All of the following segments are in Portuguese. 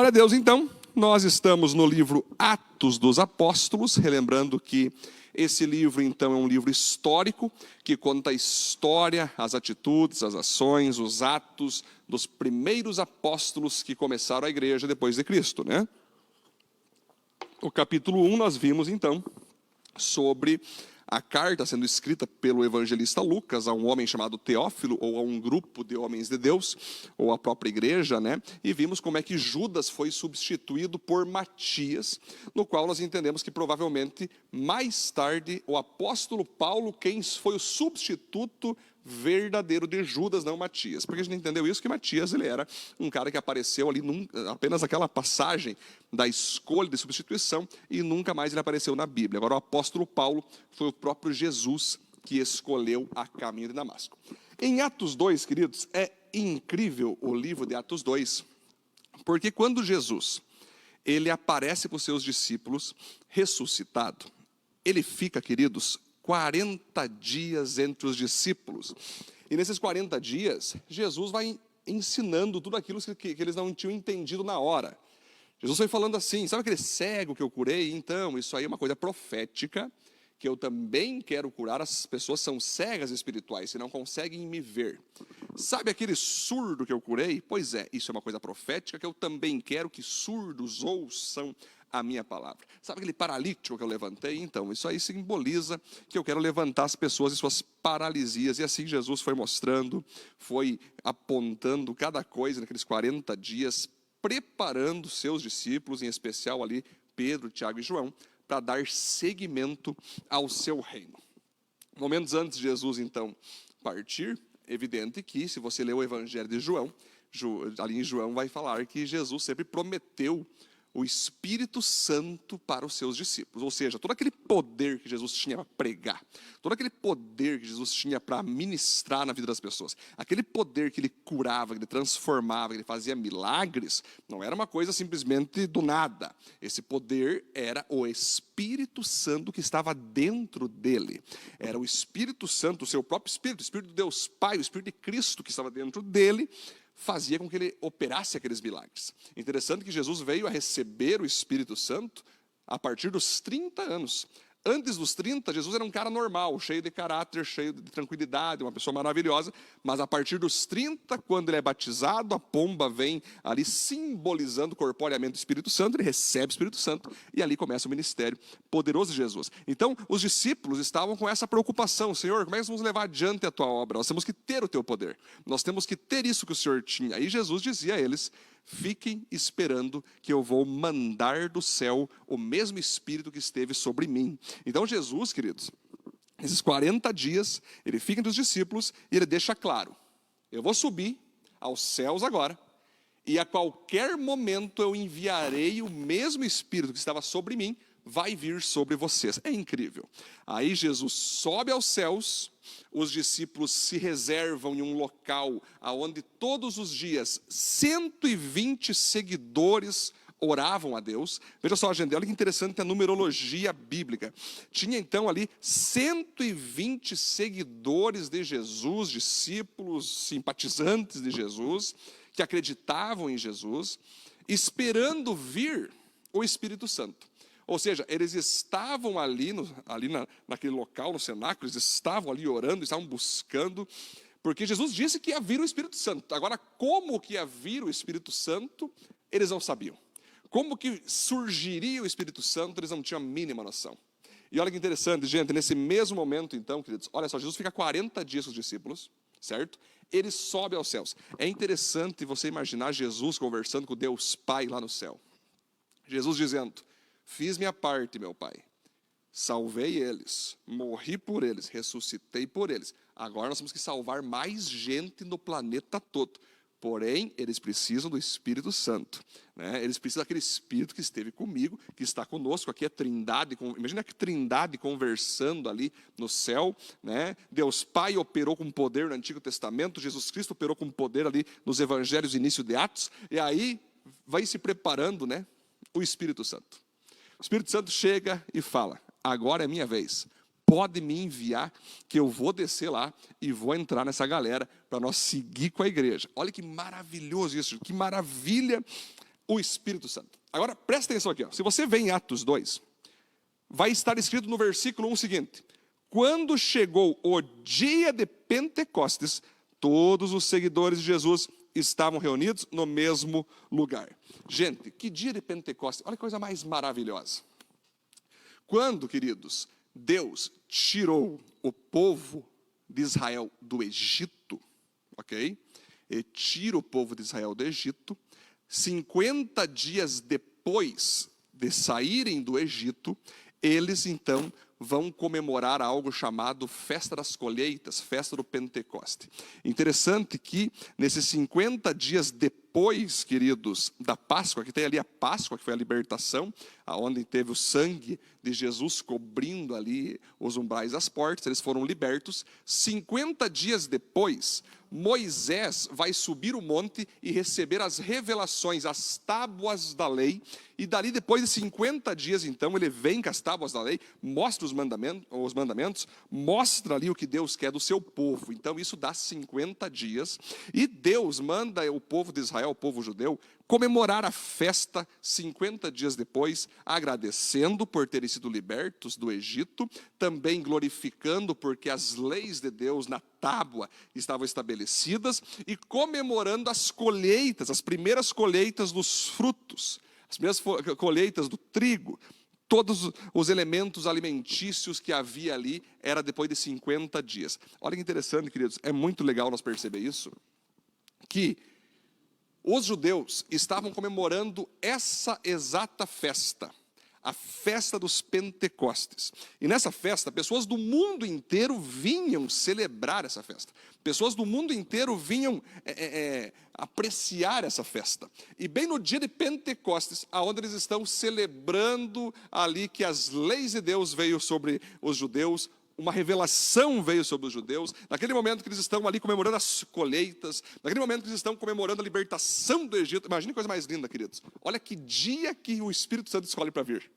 Glória a Deus, então, nós estamos no livro Atos dos Apóstolos, relembrando que esse livro, então, é um livro histórico, que conta a história, as atitudes, as ações, os atos dos primeiros apóstolos que começaram a igreja depois de Cristo, né? O capítulo 1 nós vimos, então, sobre a carta sendo escrita pelo evangelista Lucas a um homem chamado Teófilo, ou a um grupo de homens de Deus, ou a própria igreja, né? E vimos como é que Judas foi substituído por Matias, no qual nós entendemos que provavelmente mais tarde o apóstolo Paulo, quem foi o substituto verdadeiro de Judas, não Matias. Porque a gente entendeu isso, que Matias ele era um cara que apareceu ali apenas aquela passagem da escolha de substituição e nunca mais ele apareceu na Bíblia. Agora o apóstolo Paulo foi o próprio Jesus que escolheu a caminho de Damasco. Em Atos 2, queridos, é incrível o livro de Atos 2, porque quando Jesus ele aparece para os seus discípulos ressuscitado, ele fica, queridos, 40 dias entre os discípulos. E nesses 40 dias, Jesus vai ensinando tudo aquilo que eles não tinham entendido na hora. Jesus foi falando assim, sabe aquele cego que eu curei? Então, isso aí é uma coisa profética, que eu também quero curar. As pessoas são cegas espirituais, que não conseguem me ver. Sabe aquele surdo que eu curei? Pois é, isso é uma coisa profética, que eu também quero que surdos ouçam a minha palavra. Sabe aquele paralítico que eu levantei? Então, isso aí simboliza que eu quero levantar as pessoas de suas paralisias. E assim Jesus foi mostrando, foi apontando cada coisa naqueles 40 dias, preparando seus discípulos, em especial ali Pedro, Tiago e João, para dar seguimento ao seu reino. Momentos antes de Jesus, então, partir, evidente que, se você ler o Evangelho de João, ali em João vai falar que Jesus sempre prometeu o Espírito Santo para os seus discípulos. Ou seja, todo aquele poder que Jesus tinha para pregar, todo aquele poder que Jesus tinha para ministrar na vida das pessoas, aquele poder que ele curava, que ele transformava, que ele fazia milagres, não era uma coisa simplesmente do nada. Esse poder era o Espírito Santo que estava dentro dele. Era o Espírito Santo, o seu próprio Espírito, o Espírito de Deus Pai, o Espírito de Cristo que estava dentro dele, fazia com que ele operasse aqueles milagres. Interessante que Jesus veio a receber o Espírito Santo a partir dos 30 anos. Antes dos 30, Jesus era um cara normal, cheio de caráter, cheio de tranquilidade, uma pessoa maravilhosa. Mas a partir dos 30, quando ele é batizado, a pomba vem ali simbolizando corporeamente o Espírito Santo, ele recebe o Espírito Santo e ali começa o ministério poderoso de Jesus. Então, os discípulos estavam com essa preocupação. Senhor, como é que nós vamos levar adiante a tua obra? Nós temos que ter o teu poder. Nós temos que ter isso que o Senhor tinha. E Jesus dizia a eles: fiquem esperando que eu vou mandar do céu o mesmo Espírito que esteve sobre mim. Então Jesus, queridos, nesses 40 dias, ele fica entre os discípulos e ele deixa claro: eu vou subir aos céus agora, e a qualquer momento eu enviarei o mesmo Espírito que estava sobre mim, vai vir sobre vocês. É incrível. Aí Jesus sobe aos céus, os discípulos se reservam em um local onde todos os dias 120 seguidores oravam a Deus. Veja só, gente, olha que interessante a numerologia bíblica. Tinha então ali 120 seguidores de Jesus, discípulos, simpatizantes de Jesus, que acreditavam em Jesus, esperando vir o Espírito Santo. Ou seja, eles estavam ali naquele local, no cenáculo, eles estavam ali orando, estavam buscando, porque Jesus disse que ia vir o Espírito Santo. Agora, como que ia vir o Espírito Santo, eles não sabiam. Como que surgiria o Espírito Santo, eles não tinham a mínima noção. E olha que interessante, gente, nesse mesmo momento, então, queridos, olha só, Jesus fica 40 dias com os discípulos, certo? Ele sobe aos céus. É interessante você imaginar Jesus conversando com Deus Pai lá no céu. Jesus dizendo: fiz minha parte, meu Pai. Salvei eles, morri por eles, ressuscitei por eles. Agora nós temos que salvar mais gente no planeta todo. Porém, eles precisam do Espírito Santo, né? Eles precisam daquele Espírito que esteve comigo, que está conosco. Aqui é Trindade, imagina que Trindade conversando ali no céu, né? Deus Pai operou com poder no Antigo Testamento, Jesus Cristo operou com poder ali nos Evangelhos, início de Atos, e aí vai se preparando, né, o Espírito Santo. O Espírito Santo chega e fala: agora é minha vez. Pode me enviar, que eu vou descer lá e vou entrar nessa galera para nós seguir com a igreja. Olha que maravilhoso isso, que maravilha o Espírito Santo. Agora, presta atenção aqui. Se você vê em Atos 2, vai estar escrito no versículo 1 o seguinte: quando chegou o dia de Pentecostes, todos os seguidores de Jesus estavam reunidos no mesmo lugar. Gente, que dia de Pentecostes, olha que coisa mais maravilhosa. Quando, queridos, Deus tirou o povo de Israel do Egito, ok? E tira o povo de Israel do Egito, 50 dias depois de saírem do Egito, eles então vão comemorar algo chamado Festa das Colheitas, Festa do Pentecoste. Interessante que nesses 50 dias depois, queridos, da Páscoa, que tem ali a Páscoa, que foi a libertação, onde teve o sangue de Jesus cobrindo ali os umbrais das portas, eles foram libertos. 50 dias depois, Moisés vai subir o monte e receber as revelações, as tábuas da lei, e dali depois de 50 dias, então, ele vem com as tábuas da lei, mostra os mandamentos, mostra ali o que Deus quer do seu povo. Então isso dá 50 dias, e Deus manda o povo de Israel, o povo judeu, comemorar a festa 50 dias depois, agradecendo por terem sido libertos do Egito, também glorificando porque as leis de Deus na tábua estavam estabelecidas, e comemorando as colheitas, as primeiras colheitas dos frutos, as primeiras colheitas do trigo. Todos os elementos alimentícios que havia ali, era depois de 50 dias. Olha que interessante, queridos, é muito legal nós perceber isso, que os judeus estavam comemorando essa exata festa, a festa dos Pentecostes. E nessa festa, pessoas do mundo inteiro vinham celebrar essa festa. Pessoas do mundo inteiro vinham apreciar essa festa. E bem no dia de Pentecostes, aonde eles estão celebrando ali que as leis de Deus veio sobre os judeus, uma revelação veio sobre os judeus, naquele momento que eles estão ali comemorando as colheitas, naquele momento que eles estão comemorando a libertação do Egito. Imagina que coisa mais linda, queridos. Olha que dia que o Espírito Santo escolhe para vir.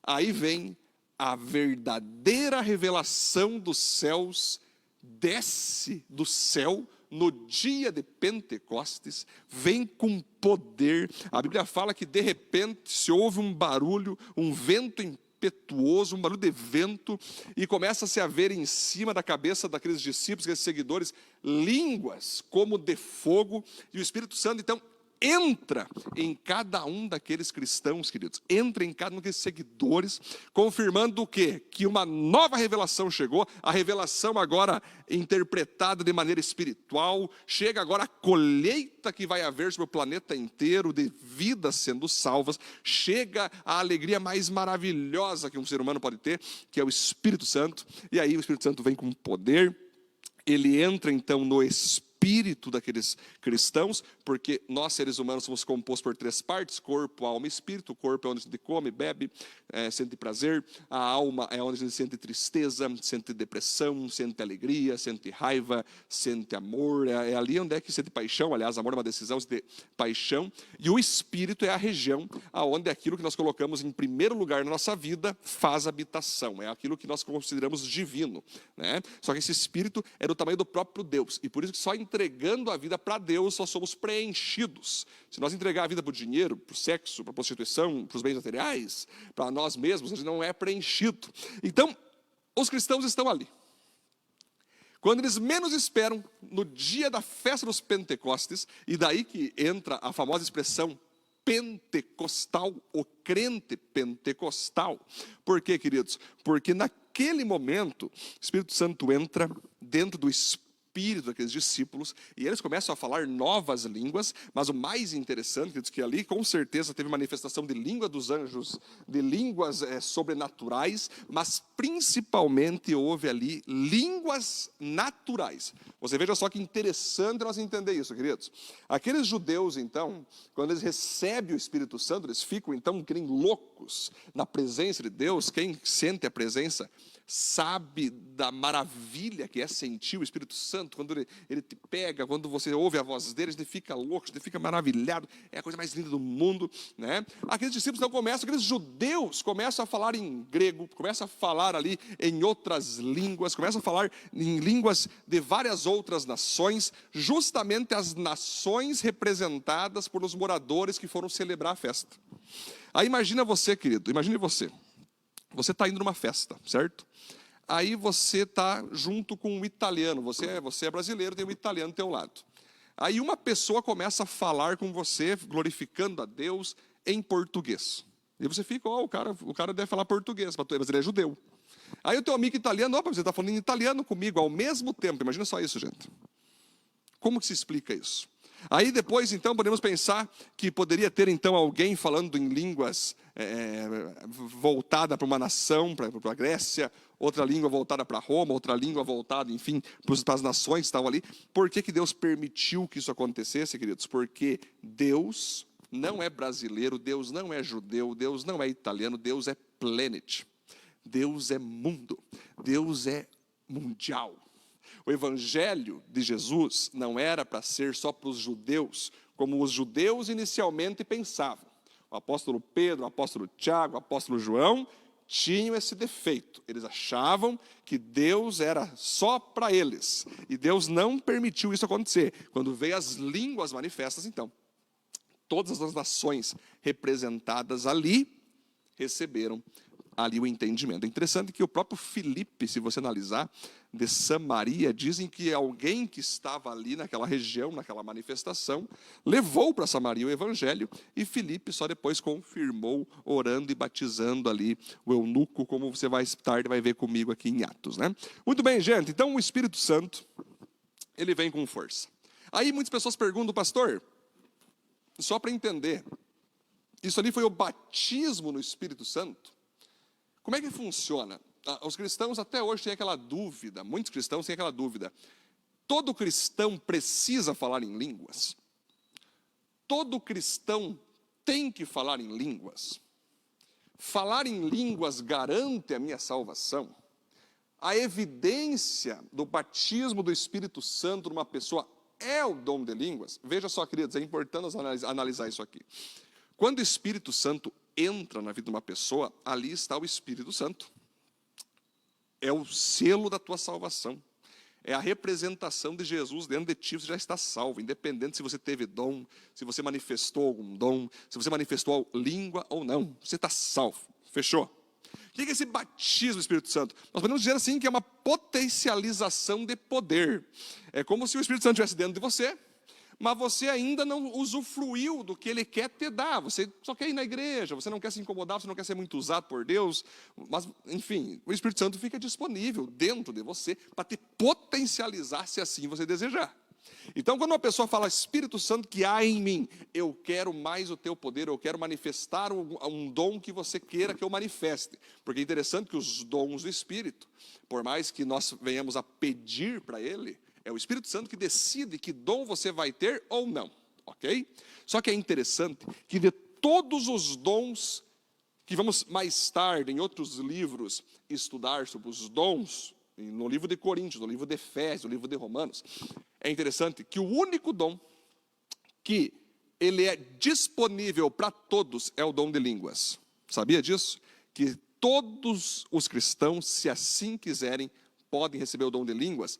Aí vem a verdadeira revelação dos céus, desce do céu no dia de Pentecostes, vem com poder. A Bíblia fala que de repente se ouve um barulho, um vento impetuoso, um barulho de vento, e começa-se a ver em cima da cabeça daqueles discípulos, aqueles seguidores, línguas como de fogo, e o Espírito Santo então entra em cada um daqueles cristãos, queridos, entra em cada um daqueles seguidores, confirmando o quê? Que uma nova revelação chegou, a revelação agora interpretada de maneira espiritual, chega agora a colheita que vai haver sobre o planeta inteiro, de vidas sendo salvas, chega a alegria mais maravilhosa que um ser humano pode ter, que é o Espírito Santo, e aí o Espírito Santo vem com poder, ele entra então no espírito daqueles cristãos, porque nós seres humanos somos compostos por 3 partes, corpo, alma e espírito. O corpo é onde a gente come, bebe, sente prazer, a alma é onde a gente sente tristeza, sente depressão, sente alegria, sente raiva, sente amor, é ali onde é que sente paixão. Aliás, amor é uma decisão de paixão, e o espírito é a região onde aquilo que nós colocamos em primeiro lugar na nossa vida faz habitação, é aquilo que nós consideramos divino, né? Só que esse espírito é do tamanho do próprio Deus, e por isso que só entregando a vida para Deus nós somos preenchidos. Se nós entregar a vida para o dinheiro, para o sexo, para a prostituição, para os bens materiais, para nós mesmos, a gente não é preenchido. Então, os cristãos estão ali. Quando eles menos esperam, no dia da festa dos Pentecostes, e daí que entra a famosa expressão pentecostal, o crente pentecostal. Por quê, queridos? Porque naquele momento, o Espírito Santo entra dentro do espírito daqueles discípulos, e eles começam a falar novas línguas, mas o mais interessante é que ali com certeza teve manifestação de língua dos anjos, de línguas sobrenaturais, mas principalmente houve ali línguas naturais. Você veja só que interessante nós entender isso, queridos. Aqueles judeus então, quando eles recebem o Espírito Santo, eles ficam então que nem loucos na presença de Deus. Quem sente a presença sabe da maravilha que é sentir o Espírito Santo. Santo, quando ele te pega, quando você ouve a voz dele, você fica louco, você fica maravilhado, é a coisa mais linda do mundo, né? Aqueles discípulos não começam, aqueles judeus começam a falar em grego, começam a falar ali em outras línguas, começam a falar em línguas de várias outras nações, justamente as nações representadas por os moradores que foram celebrar a festa. Aí imagina você, querido, imagine você. Você está indo numa festa, certo? Aí você está junto com um italiano, você é brasileiro, tem um italiano do teu lado. Aí uma pessoa começa a falar com você, glorificando a Deus em português. E você fica, o cara deve falar português, mas ele é judeu. Aí o teu amigo italiano, você está falando em italiano comigo ao mesmo tempo. Imagina só isso, gente. Como que se explica isso? Aí depois, então, podemos pensar que poderia ter, então, alguém falando em línguas voltada para uma nação, para a Grécia, outra língua voltada para Roma, outra língua voltada, enfim, para as nações que estavam ali. Por que Deus permitiu que isso acontecesse, queridos? Porque Deus não é brasileiro, Deus não é judeu, Deus não é italiano, Deus é planet. Deus é mundo, Deus é mundial. O evangelho de Jesus não era para ser só para os judeus, como os judeus inicialmente pensavam. O apóstolo Pedro, o apóstolo Tiago, o apóstolo João tinham esse defeito. Eles achavam que Deus era só para eles. E Deus não permitiu isso acontecer. Quando veio as línguas manifestas, então, todas as nações representadas ali receberam ali o entendimento. É interessante que o próprio Filipe, se você analisar, de Samaria, dizem que alguém que estava ali naquela região, naquela manifestação, levou para Samaria o evangelho, e Filipe só depois confirmou, orando e batizando ali o eunuco, como você vai tarde vai ver comigo aqui em Atos, né? Muito bem, gente, então o Espírito Santo, ele vem com força. Aí muitas pessoas perguntam, pastor, só para entender, isso ali foi o batismo no Espírito Santo? Como é que funciona? Os cristãos até hoje têm aquela dúvida, muitos cristãos têm aquela dúvida. Todo cristão precisa falar em línguas? Todo cristão tem que falar em línguas? Falar em línguas garante a minha salvação? A evidência do batismo do Espírito Santo numa pessoa é o dom de línguas? Veja só, queridos, é importante analisar isso aqui. Quando o Espírito Santo entra na vida de uma pessoa, ali está o Espírito Santo. É o selo da tua salvação. É a representação de Jesus dentro de ti, você já está salvo, independente se você teve dom, se você manifestou algum dom, se você manifestou língua ou não, você está salvo. Fechou? O que é esse batismo do Espírito Santo? Nós podemos dizer assim que é uma potencialização de poder. É como se o Espírito Santo estivesse dentro de você, mas você ainda não usufruiu do que Ele quer te dar. Você só quer ir na igreja, você não quer se incomodar, você não quer ser muito usado por Deus. Mas, enfim, o Espírito Santo fica disponível dentro de você para te potencializar, se assim você desejar. Então, quando uma pessoa fala, Espírito Santo que há em mim, eu quero mais o teu poder, eu quero manifestar um dom que você queira que eu manifeste. Porque é interessante que os dons do Espírito, por mais que nós venhamos a pedir para Ele, é o Espírito Santo que decide que dom você vai ter ou não, ok? Só que é interessante que de todos os dons que vamos mais tarde, em outros livros, estudar sobre os dons, no livro de Coríntios, no livro de Efésios, no livro de Romanos, é interessante que o único dom que ele é disponível para todos é o dom de línguas. Sabia disso? Que todos os cristãos, se assim quiserem, podem receber o dom de línguas.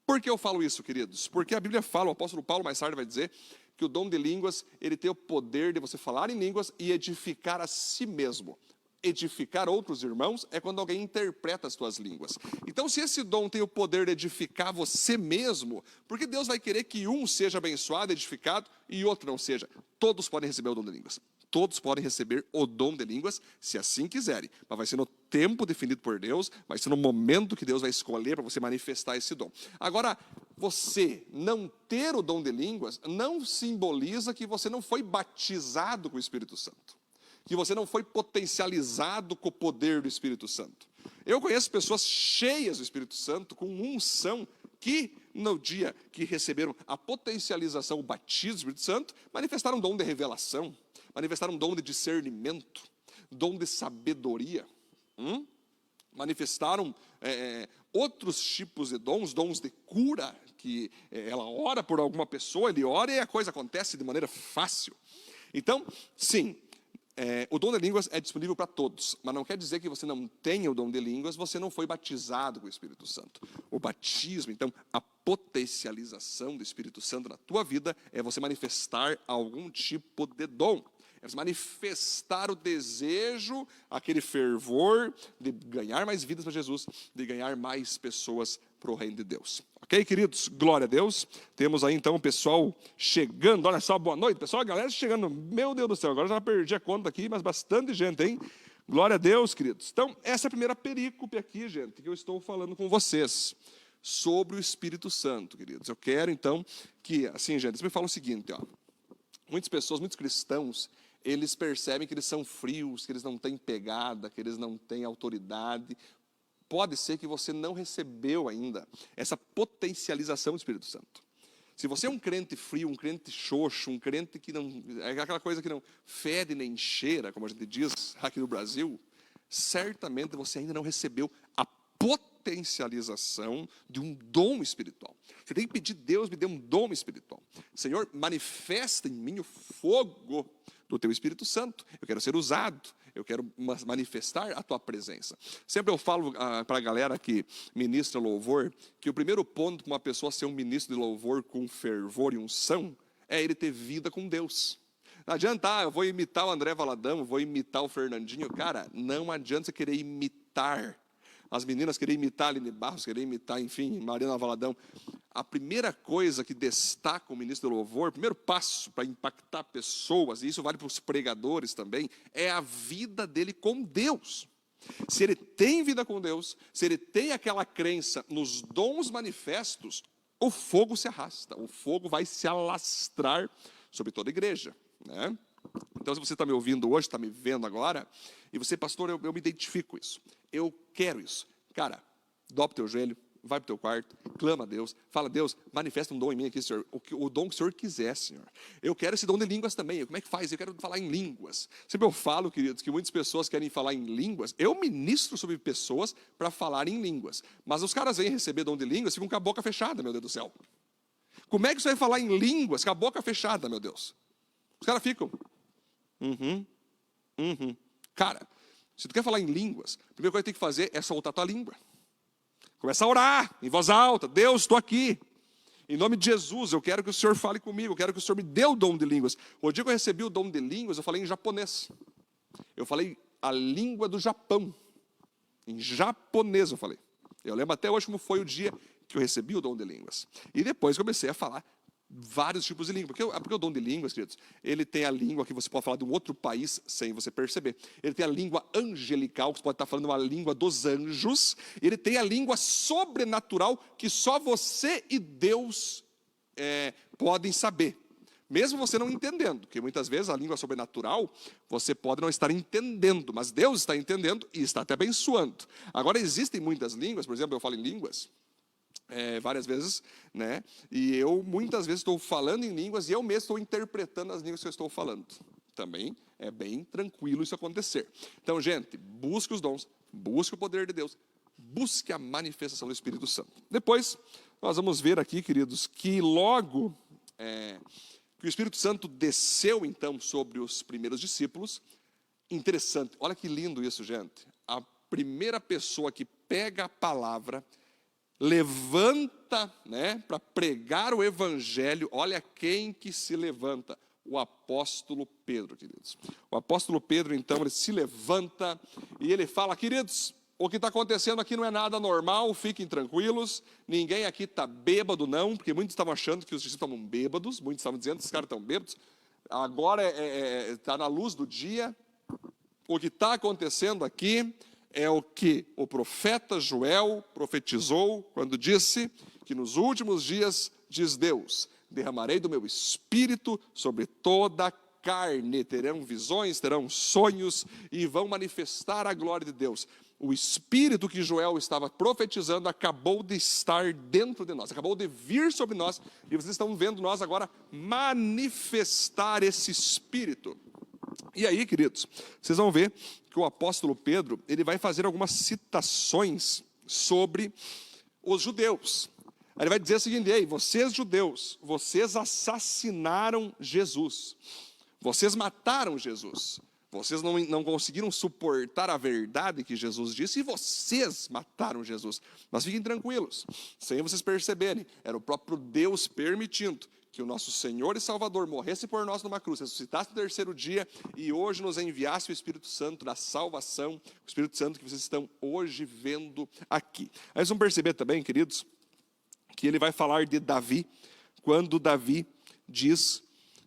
Por que eu falo isso, queridos? Porque a Bíblia fala, o apóstolo Paulo mais tarde vai dizer, que o dom de línguas, ele tem o poder de você falar em línguas e edificar a si mesmo. Edificar outros irmãos é quando alguém interpreta as tuas línguas. Então, se esse dom tem o poder de edificar você mesmo, por que Deus vai querer que um seja abençoado, edificado, e outro não seja? Todos podem receber o dom de línguas. Todos podem receber o dom de línguas, se assim quiserem. Mas vai ser no tempo definido por Deus, vai ser no momento que Deus vai escolher para você manifestar esse dom. Agora, você não ter o dom de línguas não simboliza que você não foi batizado com o Espírito Santo, que você não foi potencializado com o poder do Espírito Santo. Eu conheço pessoas cheias do Espírito Santo, com unção, que no dia que receberam a potencialização, o batismo do Espírito Santo, manifestaram um dom de revelação, manifestaram um dom de discernimento, dom de sabedoria, manifestaram outros tipos de dons de cura, que ela ora por alguma pessoa, ele ora e a coisa acontece de maneira fácil. Então, sim, o dom de línguas é disponível para todos, mas não quer dizer que você não tenha o dom de línguas, você não foi batizado com o Espírito Santo. O batismo, então, a potencialização do Espírito Santo na tua vida é você manifestar algum tipo de dom. É você manifestar o desejo, aquele fervor de ganhar mais vidas para Jesus, de ganhar mais pessoas para o reino de Deus. Ok, queridos? Glória a Deus. Temos aí então o pessoal chegando. Olha só, boa noite, pessoal. A galera chegando. Meu Deus do céu, agora já perdi a conta aqui, mas bastante gente, hein? Glória a Deus, queridos. Então, essa é a primeira perícope aqui, gente, que eu estou falando com vocês. Sobre o Espírito Santo, queridos. Eu quero então que, assim, gente, eles me falam o seguinte, ó. Muitas pessoas, muitos cristãos, eles percebem que eles são frios, que eles não têm pegada, que eles não têm autoridade. Pode ser que você não recebeu ainda essa potencialização do Espírito Santo. Se você é um crente frio, um crente xoxo, um crente que não... é aquela coisa que não fede nem cheira, como a gente diz aqui no Brasil, certamente você ainda não recebeu a potencialização de um dom espiritual. Você tem que pedir, Deus me dê um dom espiritual. Senhor, manifesta em mim o fogo do teu Espírito Santo. Eu quero ser usado, eu quero manifestar a tua presença. Sempre eu falo para a galera que ministra louvor, que o primeiro ponto para uma pessoa ser um ministro de louvor com fervor e unção, é ele ter vida com Deus. Não adianta, eu vou imitar o André Valadão, vou imitar o Fernandinho. Cara, não adianta você querer imitar. As meninas querem imitar a Aline Barros, querem imitar, enfim, Mariana Valadão. A primeira coisa que destaca o ministro do louvor, o primeiro passo para impactar pessoas, e isso vale para os pregadores também, é a vida dele com Deus. Se ele tem vida com Deus, se ele tem aquela crença nos dons manifestos, o fogo se arrasta, o fogo vai se alastrar sobre toda a igreja, né? Então, se você está me ouvindo hoje, está me vendo agora, e você, pastor, eu me identifico com isso. Eu quero isso. Cara, dobra o teu joelho, vai para o teu quarto, clama a Deus, fala, Deus, manifesta um dom em mim aqui, Senhor, o dom que o Senhor quiser, Senhor. Eu quero esse dom de línguas também. Como é que faz? Eu quero falar em línguas. Sempre eu falo, queridos, que muitas pessoas querem falar em línguas. Eu ministro sobre pessoas para falar em línguas. Mas os caras vêm receber dom de línguas e ficam com a boca fechada, meu Deus do céu. Como é que você vai falar em línguas com a boca fechada, meu Deus? Os caras ficam... Cara, se tu quer falar em línguas, a primeira coisa que tem que fazer é soltar a tua língua. Começa a orar em voz alta. Deus, estou aqui. Em nome de Jesus, eu quero que o Senhor fale comigo. Eu quero que o Senhor me dê o dom de línguas. O dia que eu recebi o dom de línguas, eu falei em japonês. Eu falei a língua do Japão. Em japonês eu falei. Eu lembro até hoje como foi o dia que eu recebi o dom de línguas. E depois comecei a falar vários tipos de língua. Porque o dom de línguas, queridos, ele tem a língua que você pode falar de um outro país sem você perceber. Ele tem a língua angelical, que você pode estar falando uma língua dos anjos. Ele tem a língua sobrenatural, que só você e Deus podem saber. Mesmo você não entendendo, porque muitas vezes a língua sobrenatural, você pode não estar entendendo, mas Deus está entendendo e está te abençoando. Agora, existem muitas línguas, por exemplo, eu falo em línguas, várias vezes, né? E eu muitas vezes estou falando em línguas e eu mesmo estou interpretando as línguas que eu estou falando. Também é bem tranquilo isso acontecer. Então, gente, busque os dons, busque o poder de Deus, busque a manifestação do Espírito Santo. Depois, nós vamos ver aqui, queridos, que logo que o Espírito Santo desceu, então, sobre os primeiros discípulos. Interessante, olha que lindo isso, gente. A primeira pessoa que pega a palavra, levanta, né, para pregar o evangelho, olha quem que se levanta, o apóstolo Pedro, queridos. O apóstolo Pedro, então, ele se levanta e ele fala, queridos, o que está acontecendo aqui não é nada normal, fiquem tranquilos, ninguém aqui está bêbado não, porque muitos estavam achando que os discípulos estavam bêbados, muitos estavam dizendo que esses caras estão bêbados, agora está na luz do dia, o que está acontecendo aqui é o que o profeta Joel profetizou quando disse que nos últimos dias, diz Deus, derramarei do meu espírito sobre toda a carne, terão visões, terão sonhos e vão manifestar a glória de Deus. O espírito que Joel estava profetizando acabou de estar dentro de nós, acabou de vir sobre nós e vocês estão vendo nós agora manifestar esse espírito. E aí, queridos, vocês vão ver que o apóstolo Pedro, ele vai fazer algumas citações sobre os judeus. Aí ele vai dizer o seguinte: ei, vocês judeus, vocês assassinaram Jesus. Vocês mataram Jesus. Vocês não conseguiram suportar a verdade que Jesus disse e vocês mataram Jesus. Mas fiquem tranquilos, sem vocês perceberem, era o próprio Deus permitindo que o nosso Senhor e Salvador morresse por nós numa cruz, ressuscitasse no terceiro dia e hoje nos enviasse o Espírito Santo da salvação, o Espírito Santo que vocês estão hoje vendo aqui. Aí vocês vão perceber também, queridos, que ele vai falar de Davi, quando Davi diz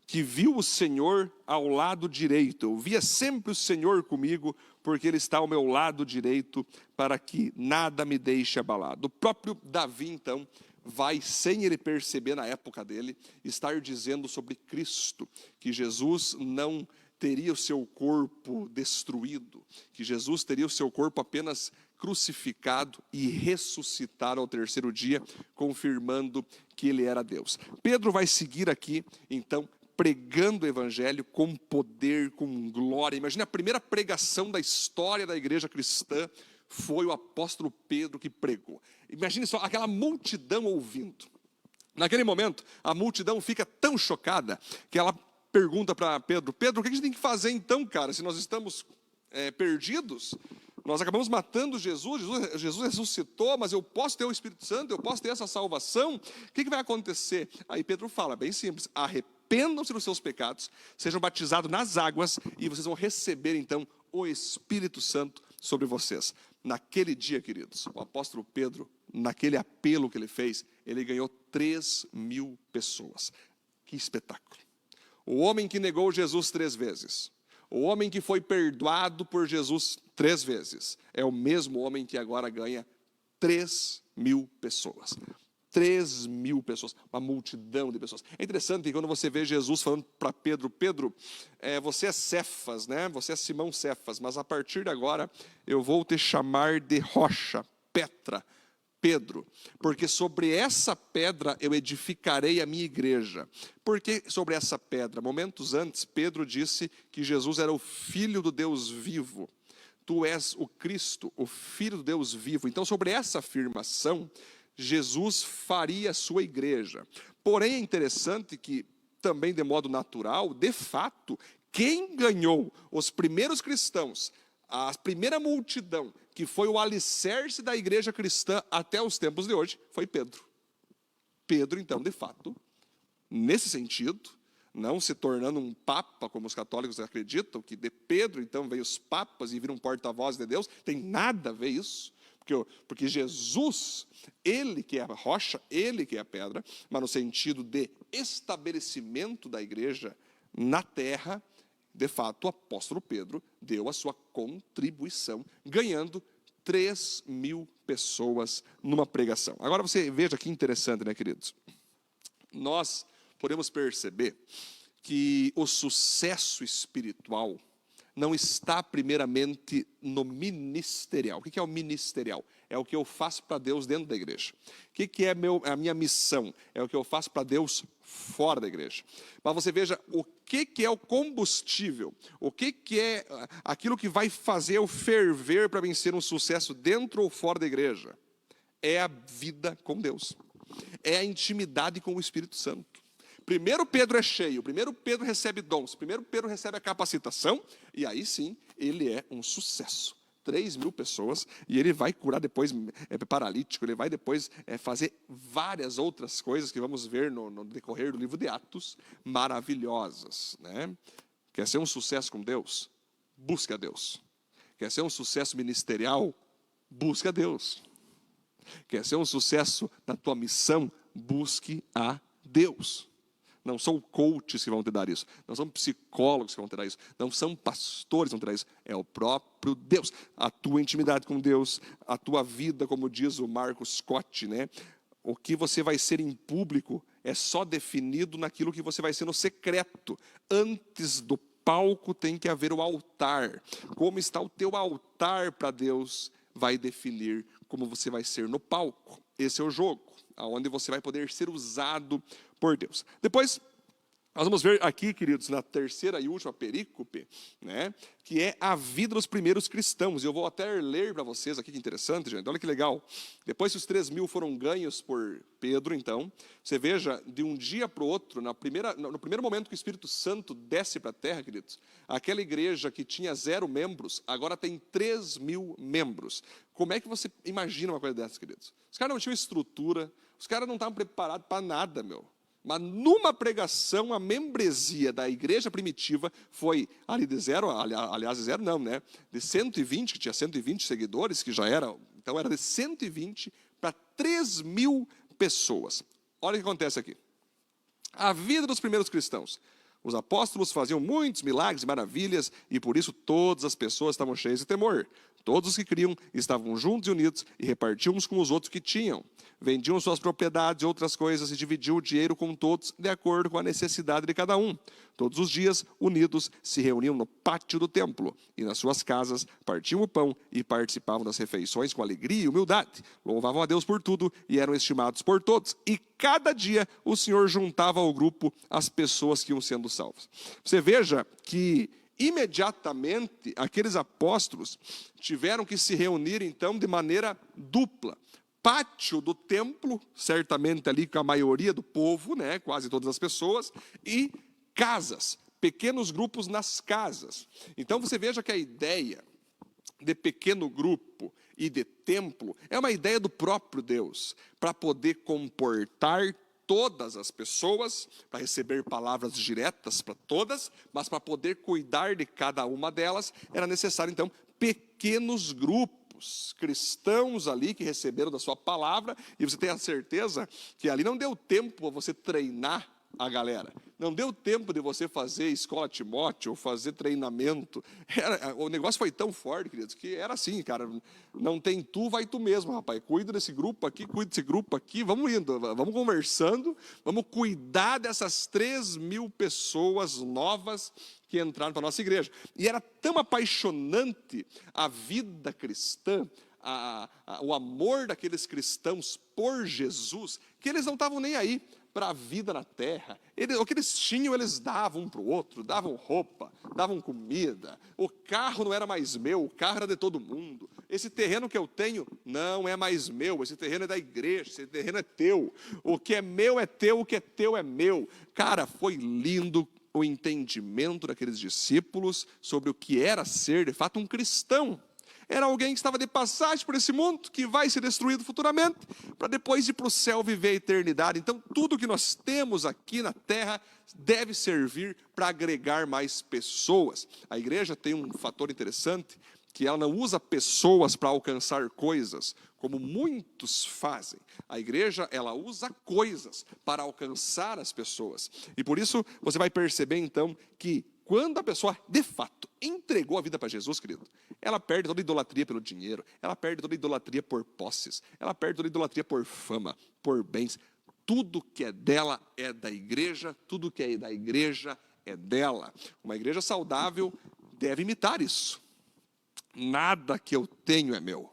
que viu o Senhor ao lado direito. Eu via sempre o Senhor comigo, porque Ele está ao meu lado direito, para que nada me deixe abalado. O próprio Davi, então, vai, sem ele perceber na época dele, estar dizendo sobre Cristo, que Jesus não teria o seu corpo destruído, que Jesus teria o seu corpo apenas crucificado e ressuscitar ao terceiro dia, confirmando que ele era Deus. Pedro vai seguir aqui, então, pregando o evangelho com poder, com glória. Imagina, a primeira pregação da história da igreja cristã foi o apóstolo Pedro que pregou. Imagine só, aquela multidão ouvindo. Naquele momento, a multidão fica tão chocada que ela pergunta para Pedro: Pedro, o que a gente tem que fazer então, cara, se nós estamos perdidos? Nós acabamos matando Jesus ressuscitou, mas eu posso ter o Espírito Santo, eu posso ter essa salvação, o que vai acontecer? Aí Pedro fala, bem simples: arrependam-se dos seus pecados, sejam batizados nas águas e vocês vão receber então o Espírito Santo sobre vocês. Naquele dia, queridos, o apóstolo Pedro, naquele apelo que ele fez, ele ganhou 3.000 pessoas. Que espetáculo! O homem que negou Jesus 3 vezes, o homem que foi perdoado por Jesus 3 vezes, é o mesmo homem que agora ganha 3.000 pessoas. 3.000 pessoas, uma multidão de pessoas. É interessante que quando você vê Jesus falando para Pedro: Pedro, você é Cefas, né? Você é Simão Cefas, mas a partir de agora eu vou te chamar de rocha, Petra, Pedro, porque sobre essa pedra eu edificarei a minha igreja. Por que sobre essa pedra? Momentos antes, Pedro disse que Jesus era o Filho do Deus vivo. Tu és o Cristo, o Filho do Deus vivo. Então, sobre essa afirmação, Jesus faria a sua igreja. Porém, é interessante que, também de modo natural, de fato, quem ganhou os primeiros cristãos, a primeira multidão, que foi o alicerce da igreja cristã até os tempos de hoje, foi Pedro. Pedro, então, de fato, nesse sentido, não se tornando um papa, como os católicos acreditam, que de Pedro, então, veio os papas e viram porta-voz de Deus, tem nada a ver isso. Porque Jesus, ele que é a rocha, ele que é a pedra, mas no sentido de estabelecimento da igreja na terra, de fato, o apóstolo Pedro deu a sua contribuição, ganhando 3.000 pessoas numa pregação. Agora você veja que interessante, né, queridos? Nós podemos perceber que o sucesso espiritual não está primeiramente no ministerial. O que é o ministerial? É o que eu faço para Deus dentro da igreja. O que é a minha missão? É o que eu faço para Deus fora da igreja. Mas você veja o que é o combustível, o que é aquilo que vai fazer eu ferver para vencer um sucesso dentro ou fora da igreja. É a vida com Deus. É a intimidade com o Espírito Santo. Primeiro Pedro é cheio, primeiro Pedro recebe dons, primeiro Pedro recebe a capacitação, e aí sim, ele é um sucesso. 3.000 pessoas, e ele vai curar depois paralítico, ele vai depois fazer várias outras coisas que vamos ver no decorrer do livro de Atos, maravilhosas, né? Quer ser um sucesso com Deus? Busca Deus. Quer ser um sucesso ministerial? Busca Deus. Quer ser um sucesso na tua missão? Busque a Deus. Não são coaches que vão te dar isso. Não são psicólogos que vão te dar isso. Não são pastores que vão te dar isso. É o próprio Deus. A tua intimidade com Deus, a tua vida, como diz o Marcos Scott, né? O que você vai ser em público é só definido naquilo que você vai ser no secreto. Antes do palco tem que haver o altar. Como está o teu altar para Deus vai definir como você vai ser no palco. Esse é o jogo, onde você vai poder ser usado por Deus. Depois, Nós vamos ver aqui, queridos, na terceira e última perícope, né, que é a vida dos primeiros cristãos. Eu vou até ler para vocês aqui, que interessante, gente. Olha que legal. Depois que os 3.000 foram ganhos por Pedro, então, você veja, de um dia para o outro, no primeiro momento que o Espírito Santo desce para a terra, queridos, aquela igreja que tinha 0 membros, agora tem 3.000 membros. Como é que você imagina uma coisa dessa, queridos? Os caras não tinham estrutura, os caras não estavam preparados para nada, meu. Mas numa pregação, a membresia da igreja primitiva foi ali de 0, aliás, de 0 não, né? De 120, que tinha 120 seguidores, que já era, então era de 120 para 3.000 pessoas. Olha o que acontece aqui. A vida dos primeiros cristãos. Os apóstolos faziam muitos milagres e maravilhas, e por isso todas as pessoas estavam cheias de temor. Todos os que criam estavam juntos e unidos e repartiam uns com os outros que tinham. Vendiam suas propriedades e outras coisas e dividiam o dinheiro com todos, de acordo com a necessidade de cada um. Todos os dias, unidos, se reuniam no pátio do templo e nas suas casas, partiam o pão e participavam das refeições com alegria e humildade. Louvavam a Deus por tudo e eram estimados por todos. E cada dia o Senhor juntava ao grupo as pessoas que iam sendo salvas. Você veja que imediatamente aqueles apóstolos tiveram que se reunir então de maneira dupla. Pátio do templo, certamente ali com a maioria do povo, né, quase todas as pessoas, e casas, pequenos grupos nas casas. Então você veja que a ideia de pequeno grupo e de templo é uma ideia do próprio Deus, para poder comportar todas as pessoas, para receber palavras diretas para todas, mas para poder cuidar de cada uma delas, era necessário então pequenos grupos cristãos ali que receberam da sua palavra, e você tem a certeza que ali não deu tempo para você treinar a galera, não deu tempo de você fazer escola Timóteo, ou fazer treinamento. O negócio foi tão forte, queridos, que era assim, cara, não tem tu, vai tu mesmo, rapaz, cuida desse grupo aqui, cuida desse grupo aqui, vamos indo, vamos conversando, vamos cuidar dessas 3.000 pessoas novas que entraram para a nossa igreja. E era tão apaixonante a vida cristã, o amor daqueles cristãos por Jesus, que eles não estavam nem aí para a vida na terra. O que eles tinham, eles davam um para o outro, davam roupa, davam comida. O carro não era mais meu, o carro era de todo mundo. Esse terreno que eu tenho não é mais meu, esse terreno é da igreja, esse terreno é teu. O que é meu é teu, o que é teu é meu. Cara, foi lindo o entendimento daqueles discípulos sobre o que era ser, de fato, um cristão. Era alguém que estava de passagem por esse mundo, que vai ser destruído futuramente, para depois ir para o céu viver a eternidade. Então, tudo que nós temos aqui na terra deve servir para agregar mais pessoas. A igreja tem um fator interessante, que ela não usa pessoas para alcançar coisas, como muitos fazem. A igreja, ela usa coisas para alcançar as pessoas. E por isso, você vai perceber então que quando a pessoa, de fato, entregou a vida para Jesus, querido, ela perde toda a idolatria pelo dinheiro, ela perde toda a idolatria por posses, ela perde toda a idolatria por fama, por bens. Tudo que é dela é da igreja, tudo que é da igreja é dela. Uma igreja saudável deve imitar isso. Nada que eu tenho é meu.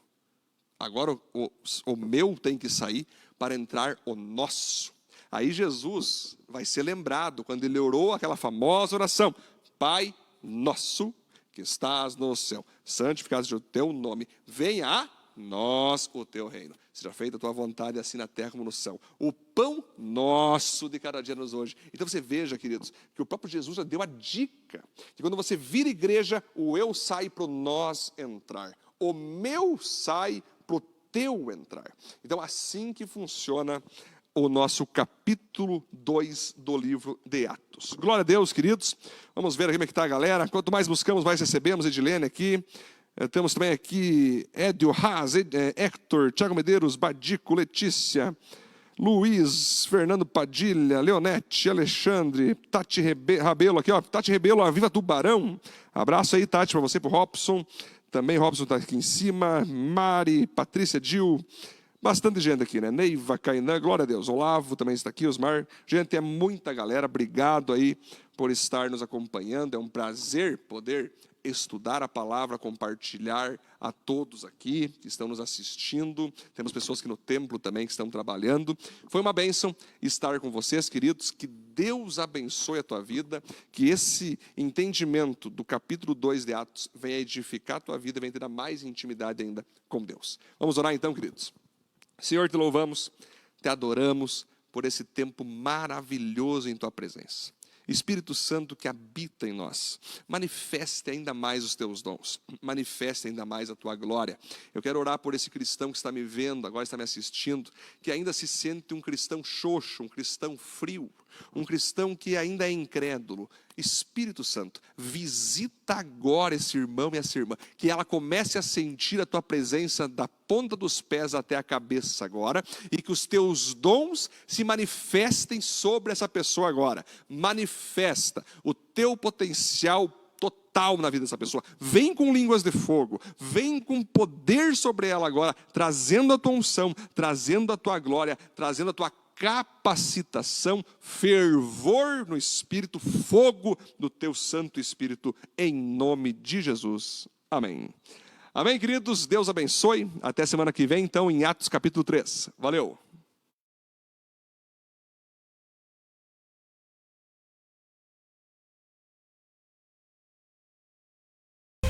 Agora o meu tem que sair para entrar o nosso. Aí Jesus vai ser lembrado quando ele orou aquela famosa oração: Pai nosso que estás no céu, santificado seja o teu nome, venha a nós o teu reino. Seja feita a tua vontade, assim na terra como no céu. O pão nosso de cada dia nos hoje. Então você veja, queridos, que o próprio Jesus já deu a dica, que quando você vira igreja, o eu sai para o nós entrar. O meu sai para o teu entrar. Então assim que funciona o nosso capítulo 2 do livro de Atos. Glória a Deus, queridos. Vamos ver aqui como é que está a galera. Quanto mais buscamos, mais recebemos. Edilene aqui. Temos também aqui Edio Haas, Hector, Thiago Medeiros, Badico, Letícia, Luiz, Fernando Padilha, Leonete, Alexandre, Tati Rabelo aqui, ó. Tati Rebelo, a Viva Tubarão. Abraço aí, Tati, para você, para o Robson. Também Robson está aqui em cima. Mari, Patrícia Dil, Bastante gente aqui, né? Neiva, Cainã, glória a Deus. Olavo também está aqui, Osmar. Gente, é muita galera. Obrigado aí por estar nos acompanhando. É um prazer poder estudar a palavra, compartilhar a todos aqui que estão nos assistindo. Temos pessoas aqui no templo também que estão trabalhando. Foi uma bênção estar com vocês, queridos. Que Deus abençoe a tua vida, que esse entendimento do capítulo 2 de Atos venha edificar a tua vida, venha te dar mais intimidade ainda com Deus. Vamos orar então, queridos? Senhor, te louvamos, te adoramos por esse tempo maravilhoso em tua presença. Espírito Santo que habita em nós, manifeste ainda mais os teus dons, manifeste ainda mais a tua glória. Eu quero orar por esse cristão que está me vendo, agora está me assistindo, que ainda se sente um cristão xoxo, um cristão frio, um cristão que ainda é incrédulo. Espírito Santo, visita agora esse irmão e essa irmã, que ela comece a sentir a tua presença da ponta dos pés até a cabeça agora, e que os teus dons se manifestem sobre essa pessoa agora. Manifesta o teu potencial total na vida dessa pessoa. Vem com línguas de fogo, vem com poder sobre ela agora, trazendo a tua unção, trazendo a tua glória, trazendo a tua capacitação, fervor no Espírito, fogo do teu Santo Espírito, em nome de Jesus. Amém. Amém, queridos? Deus abençoe. Até semana que vem, então, em Atos capítulo 3. Valeu!